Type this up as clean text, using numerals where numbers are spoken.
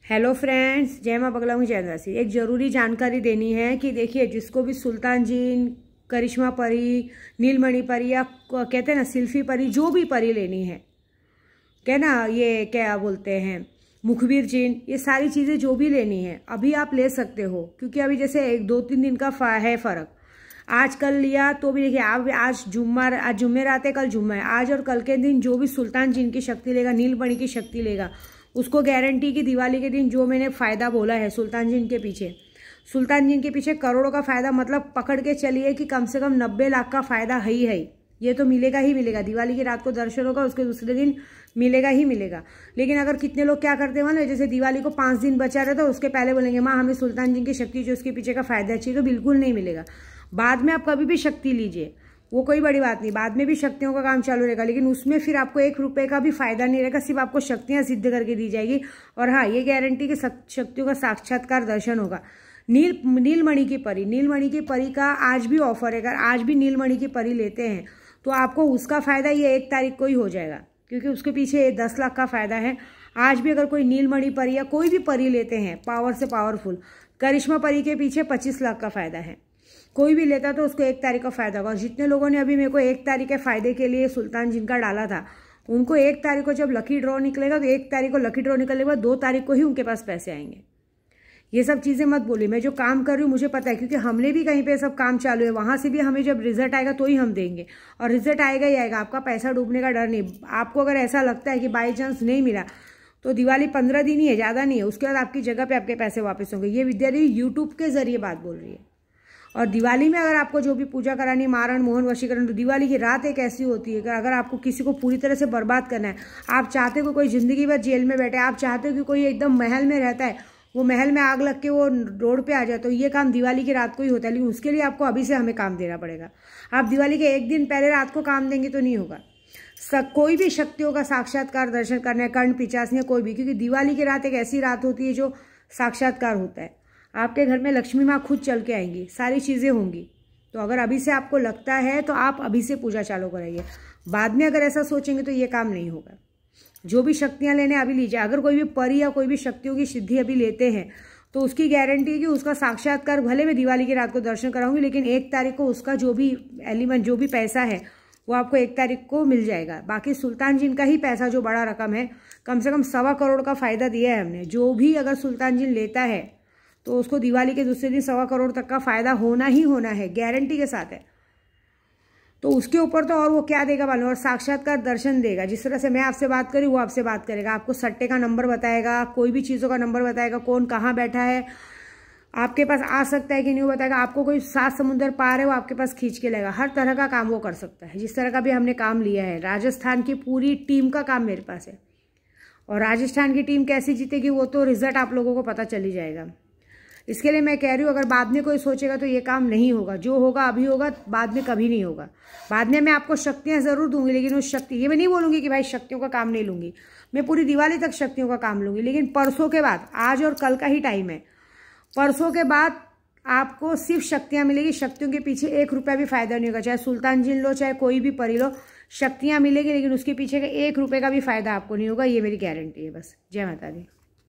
Hello friends, जय मां बगला हूँ जयदासी। एक ज़रूरी जानकारी देनी है कि देखिए, जिसको भी सुल्तान जीन, करिश्मा परी, नीलमणि परी या कहते हैं ना सिल्फी परी, जो भी परी लेनी है क्या ना, ये क्या बोलते हैं मुखबिर जीन, ये सारी चीज़ें जो भी लेनी है अभी आप ले सकते हो। क्योंकि अभी जैसे 1-2-3 दिन का है फ़र्क। आज कल लिया तो भी देखिए, आप आज जुम्मेरात है, कल जुम्मा है। आज और कल के दिन जो भी सुल्तान जीन की शक्ति लेगा, नीलमणि की शक्ति लेगा, उसको गारंटी की दिवाली के दिन जो मैंने फ़ायदा बोला है सुल्तान जीन के पीछे करोड़ों का फ़ायदा, मतलब पकड़ के चलिए कि कम से कम 90 लाख का फ़ायदा है ही है। ये तो मिलेगा ही मिलेगा। दिवाली की रात को दर्शन होगा, उसके दूसरे दिन मिलेगा ही मिलेगा। लेकिन अगर कितने लोग क्या करते हैं मानो, जैसे दिवाली को 5 दिन बचा रहता है, उसके पहले बोलेंगे माँ हमें सुल्तान जीन की शक्ति जो उसके पीछे का फ़ायदा चाहिए, तो बिल्कुल नहीं मिलेगा। बाद में आप कभी भी शक्ति लीजिए, वो कोई बड़ी बात नहीं, बाद में भी शक्तियों का काम चालू रहेगा, लेकिन उसमें फिर आपको 1 रुपये का भी फायदा नहीं रहेगा। सिर्फ आपको शक्तियां सिद्ध करके दी जाएगी। और हाँ, ये गारंटी कि शक्तियों का साक्षात्कार दर्शन होगा। नीलमणि की परी का आज भी ऑफर है। अगर आज भी नीलमणि की परी लेते हैं तो आपको उसका फायदा ये 1 तारीख को ही हो जाएगा, क्योंकि उसके पीछे 10 लाख का फायदा है। आज भी अगर कोई नीलमणि परी या कोई भी परी लेते हैं पावर से पावरफुल, करिश्मा परी के पीछे 25 लाख का फायदा है। कोई भी लेता तो उसको 1 तारीख का फायदा होगा। और जितने लोगों ने अभी मेरे को 1 तारीख के फायदे के लिए सुल्तान जीन का डाला था, उनको 1 तारीख को जब लकी ड्रॉ निकलेगा, तो 1 तारीख को लकी ड्रॉ निकलने के बाद 2 तारीख को ही उनके पास पैसे आएंगे। ये सब चीज़ें मत बोलिए। मैं जो काम कर रही हूँ मुझे पता है, क्योंकि हमने भी कहीं पे सब काम चालू है, वहां से भी हमें जब रिजल्ट आएगा तो ही हम देंगे। और रिजल्ट आएगा ही आएगा, आपका पैसा डूबने का डर नहीं। आपको अगर ऐसा लगता है कि बाई चांस नहीं मिला तो दिवाली 15 दिन ही है, ज़्यादा नहीं है, उसके बाद आपकी जगह पे आपके पैसे वापस होंगे। ये विद्यार्थी यूट्यूब के जरिए बात बोल रही है। और दिवाली में अगर आपको जो भी पूजा करानी, मारण मोहन वशीकरण, तो दिवाली की रात एक ऐसी होती है कि अगर आपको किसी को पूरी तरह से बर्बाद करना है, आप चाहते हो कोई जिंदगी भर जेल में बैठे, आप चाहते हो कि कोई एकदम महल में रहता है, वो महल में आग लग के वो रोड पे आ जाए, तो ये काम दिवाली की रात को ही होता है। लेकिन उसके लिए आपको अभी से हमें काम देना पड़ेगा। आप दिवाली के 1 दिन पहले रात को काम देंगे तो नहीं होगा। कोई भी शक्तियों का साक्षात्कार दर्शन करना है, कर्ण पिचासनी, कोई भी, क्योंकि दिवाली की रात एक ऐसी रात होती है जो साक्षात्कार होता है। आपके घर में लक्ष्मी माँ खुद चल के आएंगी, सारी चीज़ें होंगी। तो अगर अभी से आपको लगता है तो आप अभी से पूजा चालू कराइए। बाद में अगर ऐसा सोचेंगे तो ये काम नहीं होगा। जो भी शक्तियाँ लेने अभी लीजिए। अगर कोई भी परी या कोई भी शक्तियों की सिद्धि अभी लेते हैं तो उसकी गारंटी है कि उसका साक्षात्कार, भले मैं दिवाली की रात को दर्शन कराऊंगी, लेकिन 1 तारीख को उसका जो भी एलिमेंट, जो भी पैसा है, वो आपको 1 तारीख को मिल जाएगा। बाकी सुल्तान जीन का ही पैसा जो बड़ा रकम है, कम से कम 1.25 करोड़ का फायदा दिया है हमने। जो भी अगर सुल्तान जीन लेता है तो उसको दिवाली के दूसरे दिन 1.25 करोड़ तक का फायदा होना ही होना है, गारंटी के साथ है। तो उसके ऊपर तो और वो क्या देगा मालूम, और साक्षात्कार दर्शन देगा। जिस तरह से मैं आपसे बात करी, वो आपसे बात करेगा, आपको सट्टे का नंबर बताएगा, कोई भी चीज़ों का नंबर बताएगा, कौन कहाँ बैठा है, आपके पास आ सकता है कि नहीं बताएगा, आपको कोई 7 समुंदर पार है वो आपके पास खींच के लेगा। हर तरह का काम वो कर सकता है। जिस तरह का भी हमने काम लिया है, राजस्थान की पूरी टीम का काम मेरे पास है। और राजस्थान की टीम कैसी जीतेगी वो तो रिजल्ट आप लोगों को पता चल ही जाएगा। इसके लिए मैं कह रही हूँ, अगर बाद में कोई सोचेगा तो ये काम नहीं होगा। जो होगा अभी होगा, बाद में कभी नहीं होगा। बाद में मैं आपको शक्तियाँ ज़रूर दूंगी, लेकिन उस शक्ति, ये मैं नहीं बोलूँगी कि भाई शक्तियों का काम नहीं लूँगी, मैं पूरी दिवाली तक शक्तियों का काम लूँगी। लेकिन परसों के बाद, आज और कल का ही टाइम है, परसों के बाद आपको सिर्फ शक्तियाँ मिलेगी। शक्तियों के पीछे 1 रुपया भी फायदा नहीं होगा। चाहे सुल्तान जीन लो, चाहे कोई भी परी लो, शक्तियाँ मिलेगी, लेकिन उसके पीछे का 1 रुपये का भी फायदा आपको नहीं होगा। ये मेरी गारंटी है। बस जय माता दी।